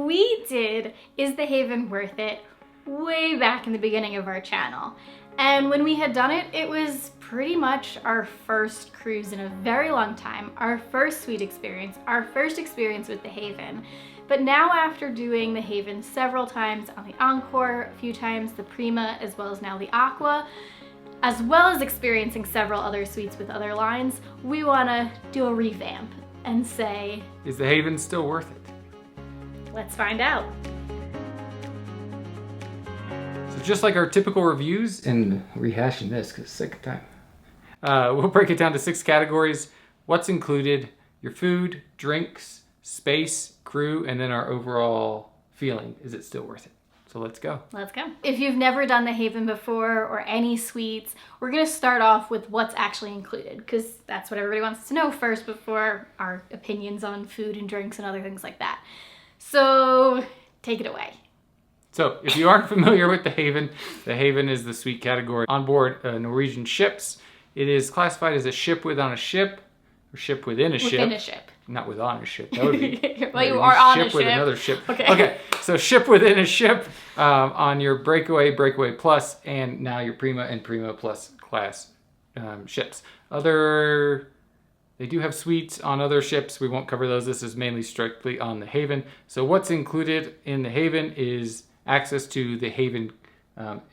we did Is the Haven Worth It? Way back in the beginning of our channel. And when we had done it, it was pretty much our first cruise in a very long time, our first suite experience, our first experience with the Haven. But now after doing the Haven several times on the Encore, a few times the Prima, as well as now the Aqua, as well as experiencing several other suites with other lines, we want to do a revamp and say, is the Haven still worth it? Let's find out. So just like our typical reviews, and rehashing this because it's the second time, we'll break it down to 6 categories. What's included, your food, drinks, space, crew, and then our overall feeling. Is it still worth it? So let's go. Let's go. If you've never done the Haven before or any suites, we're gonna start off with what's actually included because that's what everybody wants to know first before our opinions on food and drinks and other things like that. So take it away. So if you aren't familiar with the Haven is the suite category on board Norwegian ships. It is classified as a ship within a ship, or ship within a ship. Within a ship. Not with on a ship. That would be. Well, you are on a ship. Ship with another ship. Okay. So ship within a ship on your Breakaway, Breakaway Plus, and now your Prima and Prima Plus class ships. They do have suites on other ships. We won't cover those. This is mainly strictly on the Haven. So what's included in the Haven is access to the Haven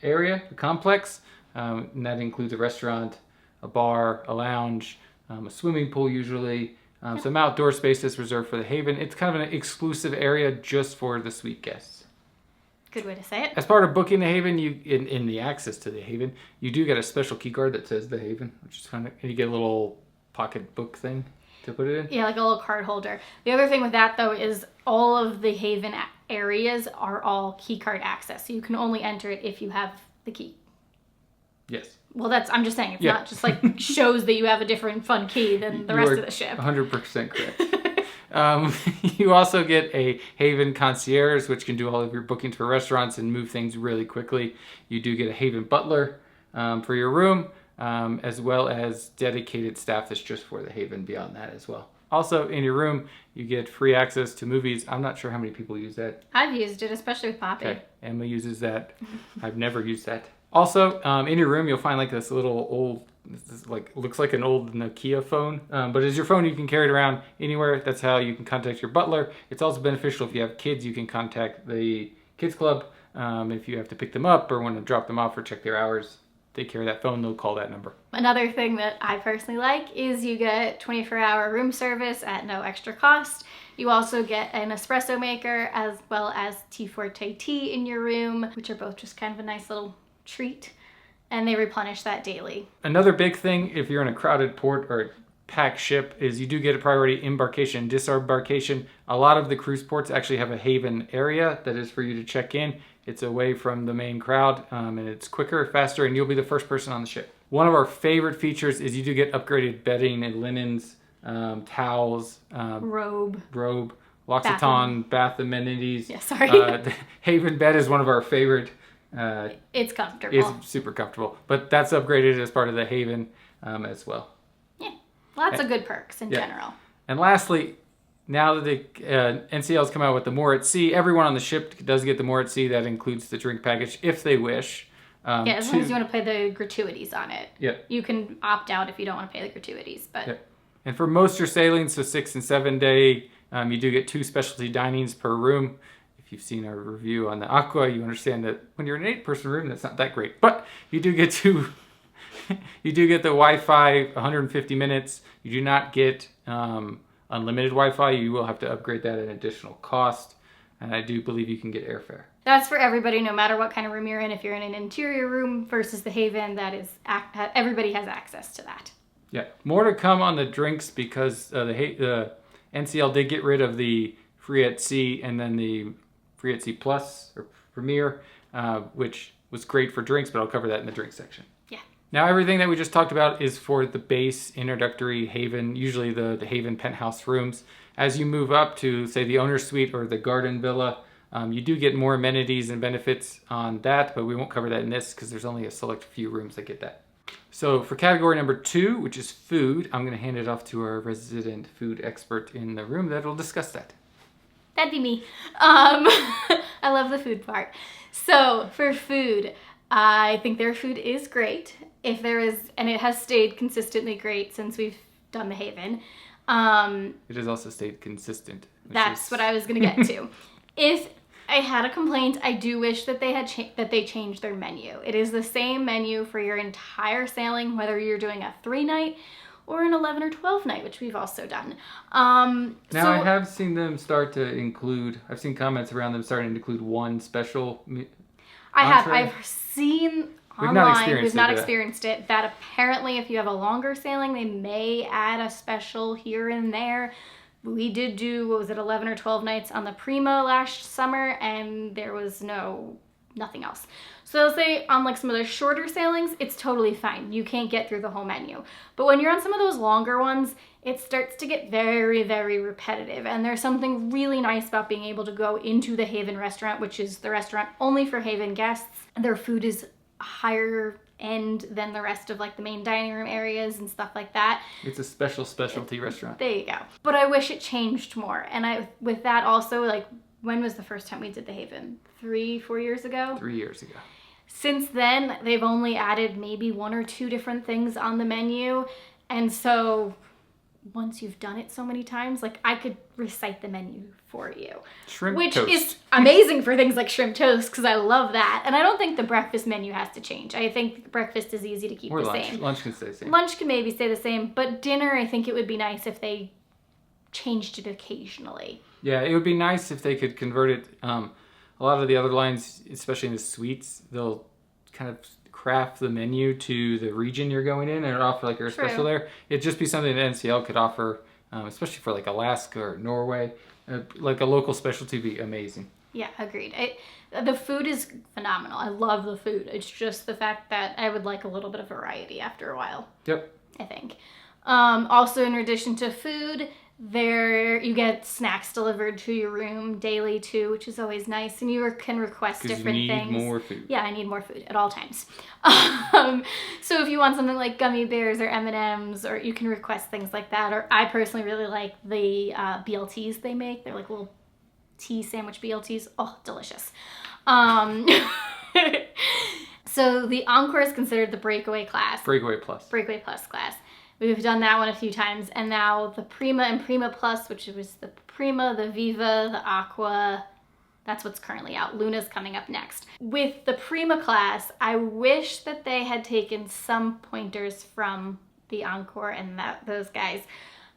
area, the complex, and that includes a restaurant, a bar, a lounge, a swimming pool usually, some outdoor spaces reserved for the Haven. It's kind of an exclusive area just for the suite guests. Good way to say it. As part of booking the Haven, in the access to the Haven, you do get a special key card that says the Haven, which is kind of, and you get a little pocket book thing to put it in. Yeah, like a little card holder. The other thing with that though is all of the Haven areas are all key card access. So you can only enter it if you have the key. Yes. Well, I'm just saying, it's not just like shows that you have a different fun key than the rest of the ship. 100% correct. You also get a Haven concierge, which can do all of your bookings for restaurants and move things really quickly. You do get a Haven butler for your room, as well as dedicated staff that's just for the Haven beyond that as well. Also, in your room, you get free access to movies. I'm not sure how many people use that. I've used it, especially with Poppy. Okay. Emma uses that. I've never used that. Also, in your room, you'll find like this little old, looks like an old Nokia phone. But as your phone, you can carry it around anywhere. That's how you can contact your butler. It's also beneficial if you have kids. You can contact the kids club. If you have to pick them up or want to drop them off or check their hours, they carry that phone, they'll call that number. Another thing that I personally like is you get 24-hour room service at no extra cost. You also get an espresso maker as well as tea forte tea in your room, which are both just kind of a nice little treat, and they replenish that daily. Another big thing if you're in a crowded port or a packed ship is you do get a priority embarkation and disembarkation. A lot of the cruise ports actually have a Haven area that is for you to check in. It's away from the main crowd, and it's quicker, faster, and you'll be the first person on the ship. One of our favorite features is you do get upgraded bedding and linens, towels, robe, L'Occitane, bath amenities. Yeah, sorry. The Haven bed is one of our favorite. It's comfortable. It's super comfortable, but that's upgraded as part of the Haven as well. Yeah, lots of good perks in general. And lastly, now that the NCL's come out with the More at Sea, everyone on the ship does get the More at Sea. That includes the drink package if they wish. As long as you want to pay the gratuities on it. Yeah. You can opt out if you don't want to pay the gratuities. But. Yeah. And for most your sailings, so 6 and 7 day, you do get 2 specialty dinings per room. If you've seen our review on the Aqua, you understand that when you're in an 8-person room, that's not that great. But you do get you do get the Wi-Fi 150 minutes. You do not get unlimited Wi-Fi. You will have to upgrade that at an additional cost. And I do believe you can get airfare. That's for everybody, no matter what kind of room you're in. If you're in an interior room versus the Haven, that is everybody has access to that. Yeah, more to come on the drinks because the NCL did get rid of the Free at Sea and then the Free at Sea Plus or Premier, which was great for drinks, but I'll cover that in the drink section. Yeah. Now everything that we just talked about is for the base introductory Haven, usually the Haven penthouse rooms. As you move up to, say, the owner's suite or the garden villa, you do get more amenities and benefits on that, but we won't cover that in this because there's only a select few rooms that get that. So for category number 2, which is food, I'm going to hand it off to our resident food expert in the room that will discuss that. That'd be me. I love the food part. So for food, I think their food is great. If there is, and it has stayed consistently great since we've done the Haven. It has also stayed consistent. That's what I was gonna get to. If I had a complaint, I do wish that they had that they changed their menu. It is the same menu for your entire sailing, whether you're doing a 3-night or an 11 or 12 night, which we've also done. Now, I have seen them start to include, I've seen comments around them starting to include one special I've seen online, we've not it, experienced it, that apparently if you have a longer sailing, they may add a special here and there. We did do, what was it, 11 or 12 nights on the Prima last summer, and there was nothing else. So I'll say on like some of the shorter sailings, it's totally fine. You can't get through the whole menu. But when you're on some of those longer ones, it starts to get very, very repetitive. And there's something really nice about being able to go into the Haven restaurant, which is the restaurant only for Haven guests. Their food is higher end than the rest of like the main dining room areas and stuff like that. It's a specialty restaurant. There you go. But I wish it changed more. And with that also, like, when was the first time we did the Haven? 3-4 years ago? 3 years ago. Since then, they've only added maybe 1 or 2 different things on the menu. And so once you've done it so many times, like, I could recite the menu for you. Shrimp which toast. Is amazing for things like shrimp toast, because I love that. And I don't think the breakfast menu has to change. I think breakfast is easy to keep the same. Lunch can stay the same. Lunch can maybe stay the same, but dinner, I think it would be nice if they changed it occasionally. Yeah, it would be nice if they could convert it. A lot of the other lines, especially in the suites, they'll kind of craft the menu to the region you're going in and offer like your special there. It'd just be something that NCL could offer, especially for like Alaska or Norway. Like a local specialty would be amazing. Yeah, agreed. The food is phenomenal. I love the food. It's just the fact that I would like a little bit of variety after a while. Yep. I think. Also, in addition to food, there you get snacks delivered to your room daily too, which is always nice, and you can request different things. Because you need more food. Yeah, I need more food at all times. So if you want something like gummy bears or M&Ms, or you can request things like that. Or I personally really like the BLTs they make. They're like little tea sandwich BLTs. Oh, delicious. So the Encore is considered the breakaway class. Breakaway Plus class. We've done that one a few times, and now the Prima and Prima Plus, which was the Prima, the Viva, the Aqua, that's what's currently out. Luna's coming up next. With the Prima class, I wish that they had taken some pointers from the Encore and those guys,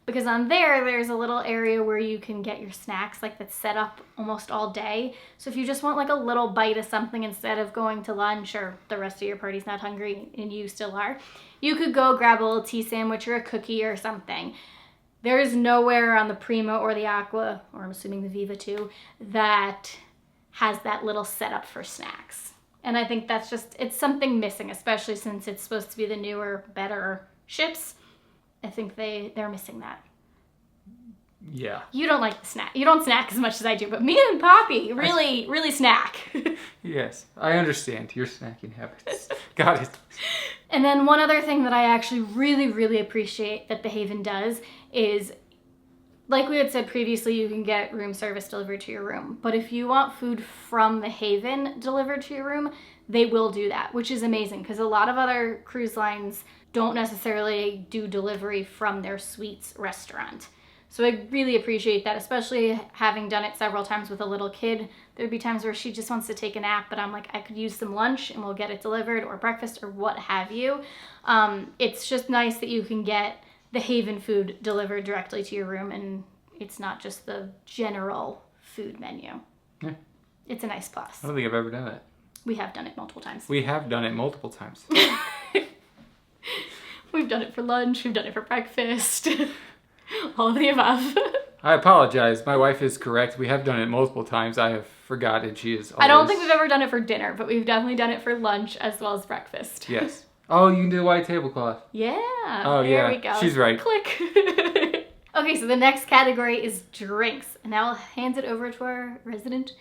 because on there's a little area where you can get your snacks, like that's set up almost all day. So if you just want like a little bite of something instead of going to lunch, or the rest of your party's not hungry and you still are, you could go grab a little tea sandwich or a cookie or something. There is nowhere on the Prima or the Aqua, or I'm assuming the Viva too, that has that little setup for snacks. And I think that's it's something missing, especially since it's supposed to be the newer, better ships. I think they're missing that. Yeah. You don't like the snack. You don't snack as much as I do, but me and Poppy really snack. Yes, I understand your snacking habits. Got it. And then one other thing that I actually really appreciate that the Haven does is, like we had said previously, you can get room service delivered to your room. But if you want food from the Haven delivered to your room, they will do that, which is amazing, because a lot of other cruise lines don't necessarily do delivery from their suites restaurant. So I really appreciate that, especially having done it several times with a little kid. There'd be times where she just wants to take a nap, but I'm like, I could use some lunch and we'll get it delivered, or breakfast, or what have you. It's just nice that you can get the Haven food delivered directly to your room, and it's not just the general food menu. Yeah. It's a nice plus. I don't think I've ever done that. We have done it multiple times. We have done it multiple times. We've done it for lunch, we've done it for breakfast. All of the above. I apologize. My wife is correct. We have done it multiple times. I have forgotten. She is always... I don't think we've ever done it for dinner, but we've definitely done it for lunch as well as breakfast. Yes. Oh, you can do the white tablecloth. Yeah. Oh, there yeah. we go. She's right. Click. Okay, so the next category is drinks. And now I'll hand it over to our resident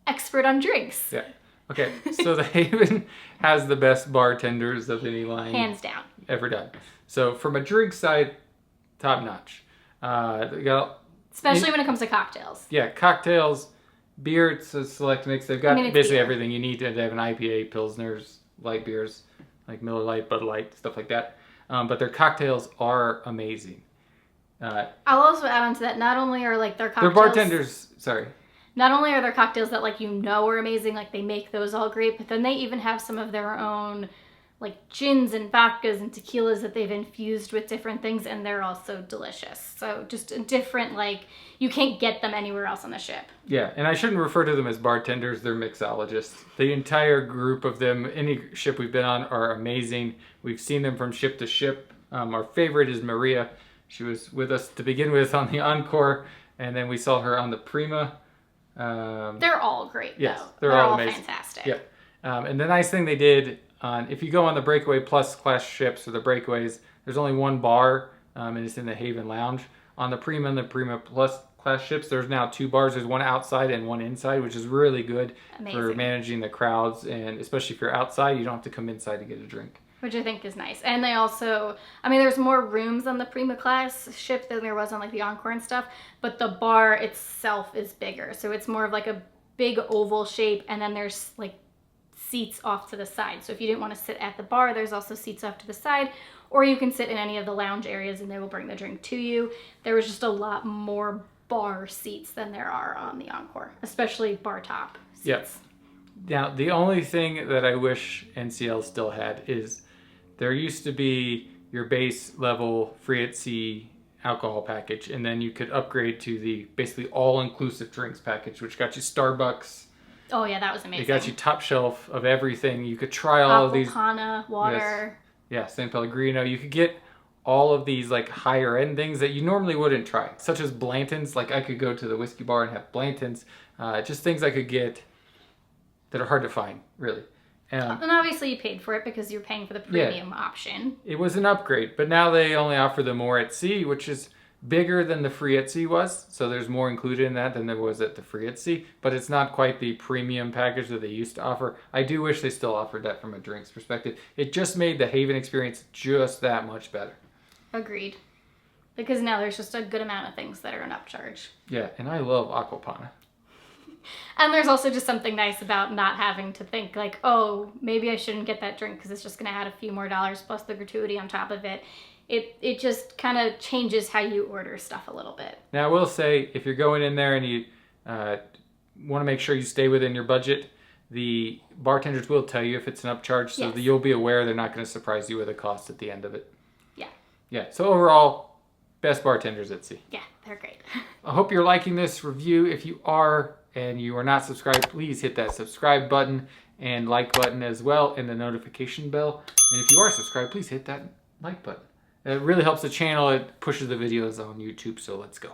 expert on drinks. Yeah. Okay, so the Haven has the best bartenders of any line. Hands down. Ever done. So from a drink side, top notch. They got Especially when it comes to cocktails. Yeah, cocktails, beer, it's a select mix. They've got basically beer. everything you need to have an IPA, Pilsners, light beers, like Miller Lite, Bud Light, stuff like that. But their cocktails are amazing. I'll also add on to that, not only are like their cocktails... Their bartenders, sorry. Not only are their cocktails that like are amazing, like they make those all great, but then they even have some of their own like gins and vodkas and tequilas that they've infused with different things, and they're also delicious. So just a different, like, you can't get them anywhere else on the ship. Yeah, and I shouldn't refer to them as bartenders, they're mixologists. The entire group of them, any ship we've been on, are amazing. We've seen them from ship to ship. Our favorite is Maria. She was with us to begin with on the Encore, and then we saw her on the Prima. They're all great, yes, though. They're all amazing. Fantastic. Yep. And the nice thing they did, if you go on the Breakaway Plus class ships or the Breakaways, there's only one bar, and it's in the Haven Lounge. On the Prima and the Prima Plus class ships, there's now 2 bars. There's one outside and one inside, which is really good for managing the crowds, and especially if you're outside, you don't have to come inside to get a drink. Which I think is nice. And they also, I mean, there's more rooms on the Prima class ship than there was on like the Encore and stuff, but the bar itself is bigger. So it's more of like a big oval shape, and then there's like seats off to the side. So if you didn't want to sit at the bar, there's also seats off to the side, or you can sit in any of the lounge areas and they will bring the drink to you. There was just a lot more bar seats than there are on the Encore, especially bar top seats. Yep. Now, the only thing that I wish NCL still had is there used to be your base level free at sea alcohol package, and then you could upgrade to the basically all-inclusive drinks package, which got you Starbucks. Oh yeah, that was amazing. It got you top shelf of everything. You could try all of these. Aquapana, water. Yes. Yeah, San Pellegrino. You could get all of these like higher end things that you normally wouldn't try, such as Blanton's. Like I could go to the whiskey bar and have Blanton's. Just things I could get that are hard to find, really. And obviously you paid for it because you're paying for the premium option. It was an upgrade, but now they only offer the more at sea, which is bigger than the free at sea was. So there's more included in that than there was at the free at sea, but it's not quite the premium package that they used to offer. I do wish they still offered that from a drinks perspective. It just made the Haven experience just that much better. Agreed. Because now there's just a good amount of things that are an upcharge. Yeah, and I love Aquapana. And there's also just something nice about not having to think like, oh, maybe I shouldn't get that drink because it's just going to add a few more dollars plus the gratuity on top of it. It just kind of changes how you order stuff a little bit. Now, I will say, if you're going in there and you want to make sure you stay within your budget, the bartenders will tell you if it's an upcharge, so that you'll be aware they're not going to surprise you with a cost at the end of it. Yeah. Yeah, so overall, best bartenders at sea. Yeah, they're great. I hope you're liking this review. If you are and you are not subscribed, please hit that subscribe button and like button as well, and the notification bell. And if you are subscribed, please hit that like button. It really helps the channel. It pushes the videos on YouTube, so let's go.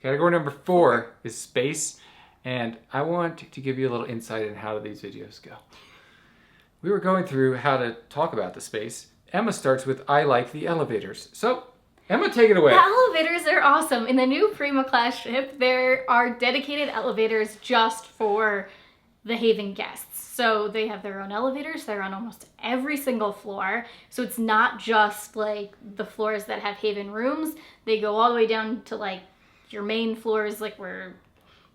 Category number 4 is space, and I want to give you a little insight in how these videos go. We were going through how to talk about the space. Emma starts with, I like the elevators. So, Emma, take it away. The elevators are awesome. In the new Prima class ship, there are dedicated elevators just for the Haven guests. So they have their own elevators. They're on almost every single floor. So it's not just like the floors that have Haven rooms. They go all the way down to like your main floors, like where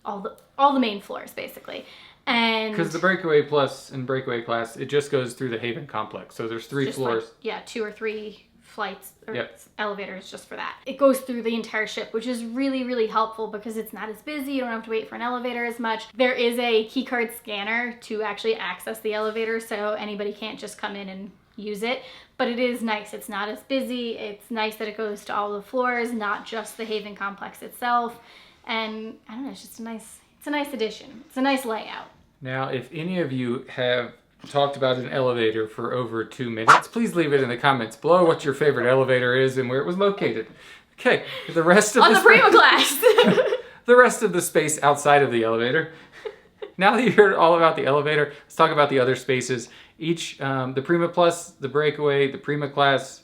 all the main floors basically. And because the Breakaway Plus and Breakaway Class, it just goes through the Haven complex. So there's 3 floors. Like, 2 or 3 flights or elevators just for that. It goes through the entire ship, which is really, really helpful because it's not as busy. You don't have to wait for an elevator as much. There is a key card scanner to actually access the elevator, so anybody can't just come in and use it. But it is nice. It's not as busy. It's nice that it goes to all the floors, not just the Haven complex itself. And I don't know, it's just a nice addition. It's a nice layout. Now, if any of you have talked about an elevator for over 2 minutes, please leave it in the comments below what your favorite elevator is and where it was located. Okay, the rest of the Prima class. The rest of the space outside of the elevator. Now that you heard all about the elevator, let's talk about the other spaces. Each, the Prima Plus, the Breakaway, the Prima class,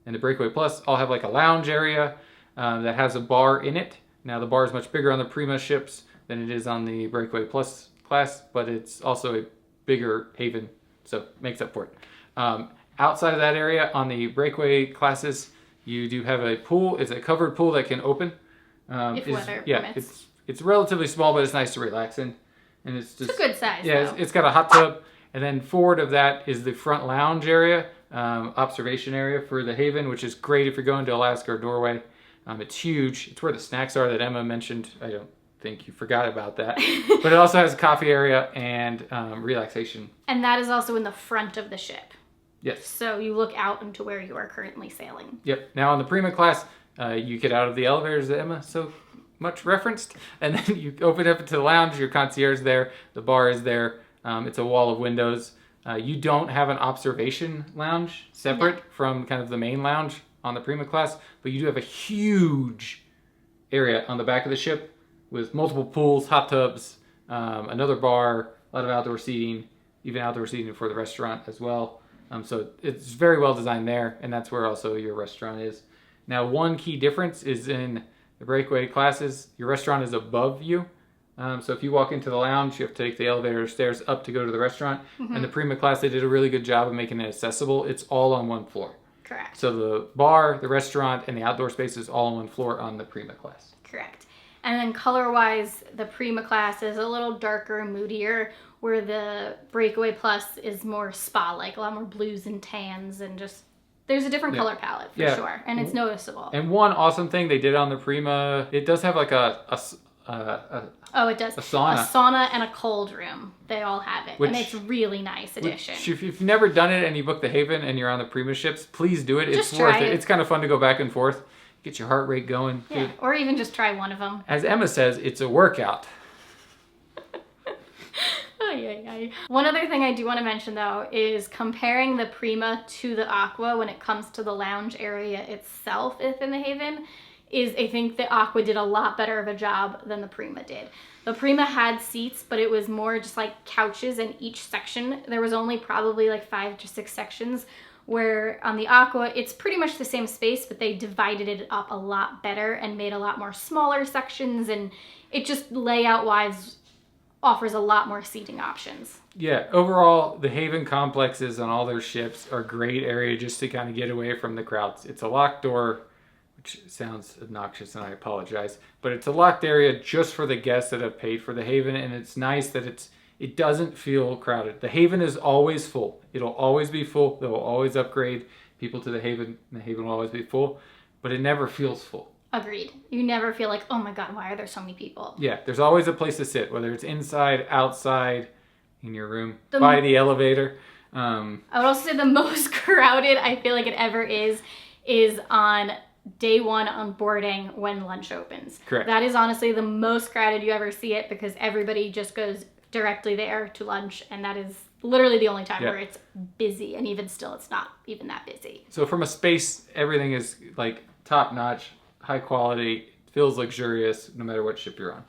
and the Breakaway Plus all have like a lounge area that has a bar in it. Now the bar is much bigger on the Prima ships than it is on the Breakaway Plus class, but it's also a bigger Haven, so makes up for it. Outside of that area, on the Breakaway classes, you do have a pool. It's a covered pool that can open. If weather permits. It's relatively small, but it's nice to relax in. And it's just... It's a good size, yeah, it's got a hot tub. And then forward of that is the front lounge area, observation area for the Haven, which is great if you're going to Alaska or Norway. It's huge. It's where the snacks are that Emma mentioned. I don't think you forgot about that. But it also has a coffee area and relaxation. And that is also in the front of the ship. Yes. So you look out into where you are currently sailing. Yep. Now on the Prima class, you get out of the elevators that Emma so much referenced, and then you open up to the lounge. Your concierge is there. The bar is there. It's a wall of windows. You don't have an observation lounge separate from kind of the main lounge on the Prima class, but you do have a huge area on the back of the ship with multiple pools, hot tubs, another bar, a lot of outdoor seating, even outdoor seating for the restaurant as well. So it's very well designed there, and that's where also your restaurant is. Now, one key difference is in the breakaway classes, your restaurant is above you. So if you walk into the lounge, you have to take the elevator or stairs up to go to the restaurant. And the Prima class, they did a really good job of making it accessible. It's all on one floor. Correct. So the bar, the restaurant, and the outdoor space is all on one floor on the Prima class. Correct. And then color-wise, the Prima class is a little darker, moodier, where the Breakaway Plus is more spa-like, a lot more blues and tans, and just there's a different color palette for sure, and it's noticeable. And one awesome thing they did on the Prima, it does have like it does. a sauna. A sauna and a cold room. They all have it, and it's a really nice addition. If you've never done it and you book the Haven and you're on the Prima ships, please do it. It's worth it. It's kind of fun to go back and forth. Get your heart rate going. Yeah, or even just try one of them. As Emma says, it's a workout. One other thing I do want to mention though is comparing the Prima to the Aqua when it comes to the lounge area itself in the Haven is I think the Aqua did a lot better of a job than the Prima did. The Prima had seats, but it was more just like couches in each section. There was only probably like 5 to 6 sections, where on the Aqua, it's pretty much the same space, but they divided it up a lot better and made a lot more smaller sections, and it just layout-wise offers a lot more seating options. Yeah, overall, the Haven complexes on all their ships are a great area just to kind of get away from the crowds. It's a locked door, which sounds obnoxious and I apologize, but it's a locked area just for the guests that have paid for the Haven, and it's nice that it doesn't feel crowded. The Haven is always full. It'll always be full. They'll always upgrade people to the Haven, and the Haven will always be full, but it never feels full. Agreed. You never feel like, oh my God, why are there so many people? Yeah, there's always a place to sit, whether it's inside, outside, in your room, by the elevator. I would also say the most crowded I feel like it ever is on day one on boarding when lunch opens. Correct. That is honestly the most crowded you ever see it because everybody just goes directly there to lunch, and that is literally the only time where it's busy, and even still it's not even that busy. So from a space, everything is like top notch, high quality, feels luxurious no matter what ship you're on.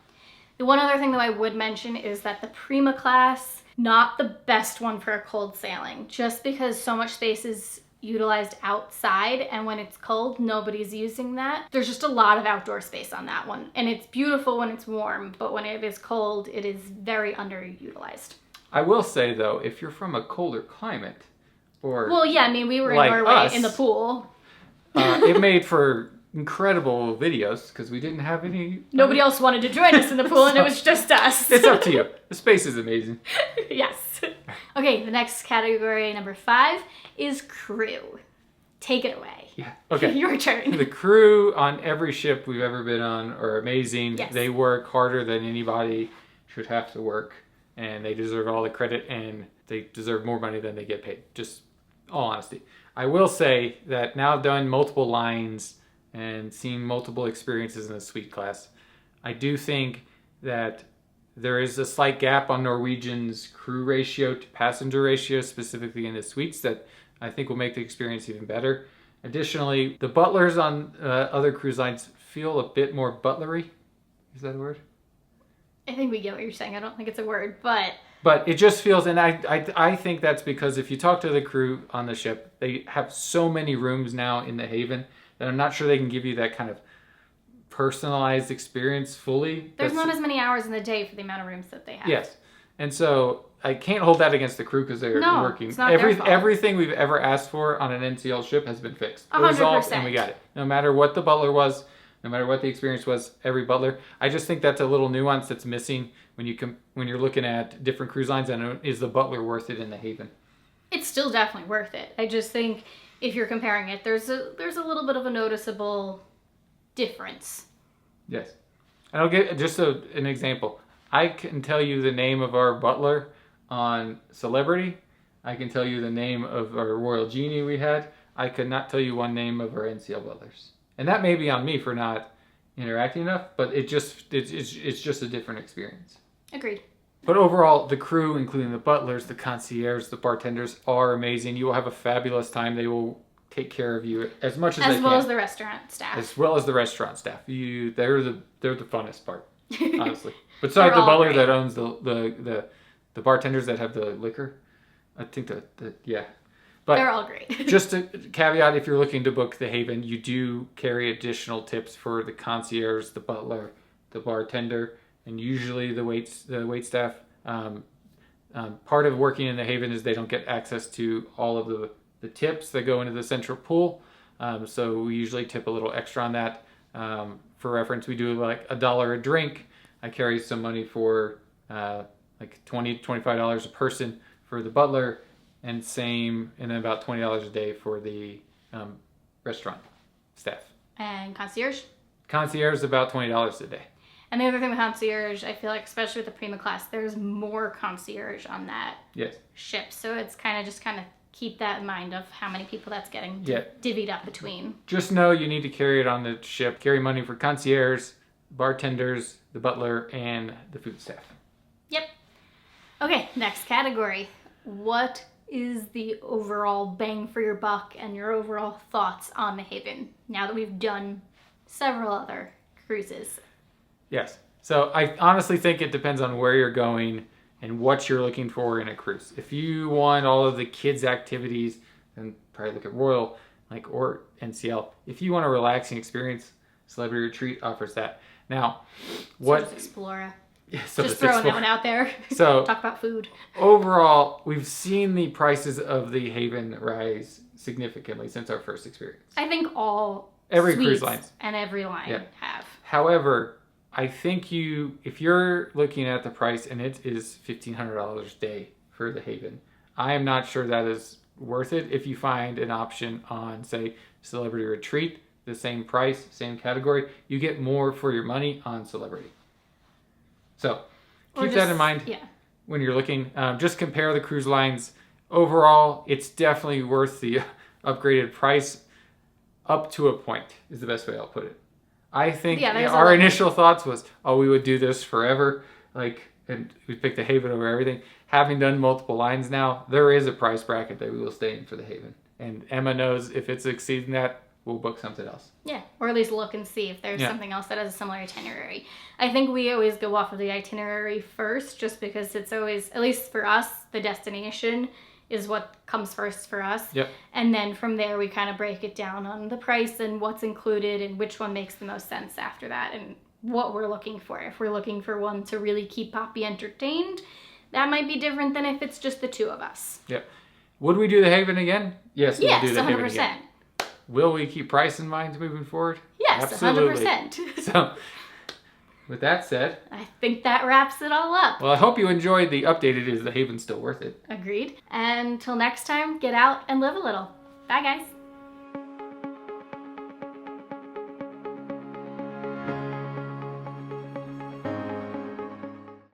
The one other thing that I would mention is that the Prima class, not the best one for a cold sailing, just because so much space is utilized outside, and when it's cold, nobody's using that. There's just a lot of outdoor space on that one, and it's beautiful when it's warm, but when it is cold, it is very underutilized. I will say though, if you're from a colder climate, or well, yeah, I mean, we were like in Norway us, in the pool. It made for incredible videos because we didn't have any. Nobody else wanted to join us in the pool, and it was just us. It's up to you. The space is amazing. Yes. Okay, the next category, number 5, is crew. Take it away. Yeah. Okay. Your turn. The crew on every ship we've ever been on are amazing. Yes. They work harder than anybody should have to work, and they deserve all the credit, and they deserve more money than they get paid. Just all honesty. I will say that now I've done multiple lines and seen multiple experiences in the suite class, I do think that there is a slight gap on Norwegian's crew ratio to passenger ratio, specifically in the suites, that I think will make the experience even better. Additionally, the butlers on other cruise lines feel a bit more butlery. Is that a word? I think we get what you're saying. I don't think it's a word, but it just feels, and I think that's because if you talk to the crew on the ship, they have so many rooms now in the Haven that I'm not sure they can give you that kind of personalized experience fully. There's not as many hours in the day for the amount of rooms that they have. Yes. And so I can't hold that against the crew because they're working. It's not their fault. Everything we've ever asked for on an NCL ship has been fixed. 100%. Resolved, and we got it. No matter what the butler was, no matter what the experience was, every butler. I just think that's a little nuance that's missing when you're looking at different cruise lines, and is the butler worth it in the Haven? It's still definitely worth it. I just think if you're comparing it, there's a little bit of a noticeable difference. Yes. And I'll get just an example. I can tell you the name of our butler on Celebrity. I can tell you the name of our Royal Genie we had. I could not tell you one name of our NCL butlers. And that may be on me for not interacting enough, but it's just a different experience. Agreed. But overall, the crew, including the butlers, the concierge, the bartenders, are amazing. You will have a fabulous time. They will take care of you as much as they can. As well as the restaurant staff. As well as the restaurant staff. They're the funnest part, honestly. Besides the butler that owns the bartenders that have the liquor, I think yeah. But they're all great. Just a caveat, if you're looking to book the Haven, you do carry additional tips for the concierge, the butler, the bartender, and usually the wait staff. Part of working in the Haven is they don't get access to all of the tips that go into the central pool. So we usually tip a little extra on that. For reference, we do like $1 a drink. I carry some money for like $20 to $25 a person for the butler, and then about $20 a day for the restaurant staff. And concierge? Concierge is about $20 a day. And the other thing with concierge, I feel like, especially with the Prima class, there's more concierge on that ship. So it's kind of keep that in mind of how many people that's getting divvied up between. Just know you need to carry it on the ship. Carry money for concierge, bartenders, the butler, and the food staff. Yep. Okay, next category. What is the overall bang for your buck and your overall thoughts on the Haven now that we've done several other cruises? Yes. So I honestly think it depends on where you're going and what you're looking for in a cruise. If you want all of the kids' activities, then probably look at Royal, or NCL. If you want a relaxing experience, Celebrity Retreat offers that. Now, So does Explora. Yeah, so just throwing that one out there. So talk about food. Overall, we've seen the prices of the Haven rise significantly since our first experience. I think every cruise lines and every line have. However, I think if you're looking at the price and it is $1,500 a day for the Haven, I am not sure that is worth it. If you find an option on, say, Celebrity Retreat, the same price, same category, you get more for your money on Celebrity. So keep that in mind when you're looking. Just compare the cruise lines. Overall, it's definitely worth the upgraded price up to a point is the best way I'll put it. I think our initial thoughts was, we would do this forever. And we picked the Haven over everything. Having done multiple lines now, there is a price bracket that we will stay in for the Haven. And Emma knows if it's exceeding that, we'll book something else. Yeah, or at least look and see if there's something else that has a similar itinerary. I think we always go off of the itinerary first, just because it's always, at least for us, the destination is what comes first for us. Yep. And then from there, we kind of break it down on the price and what's included and which one makes the most sense after that and what we're looking for. If we're looking for one to really keep Poppy entertained, that might be different than if it's just the two of us. Yep. Would we do the Haven again? Yes, we'll do the 100%. Haven again. Will we keep price in mind moving forward? Yes, absolutely. 100%. So, with that said, I think that wraps it all up. Well, I hope you enjoyed the updated Is the Haven Still Worth It? Agreed. And until next time, get out and live a little. Bye, guys.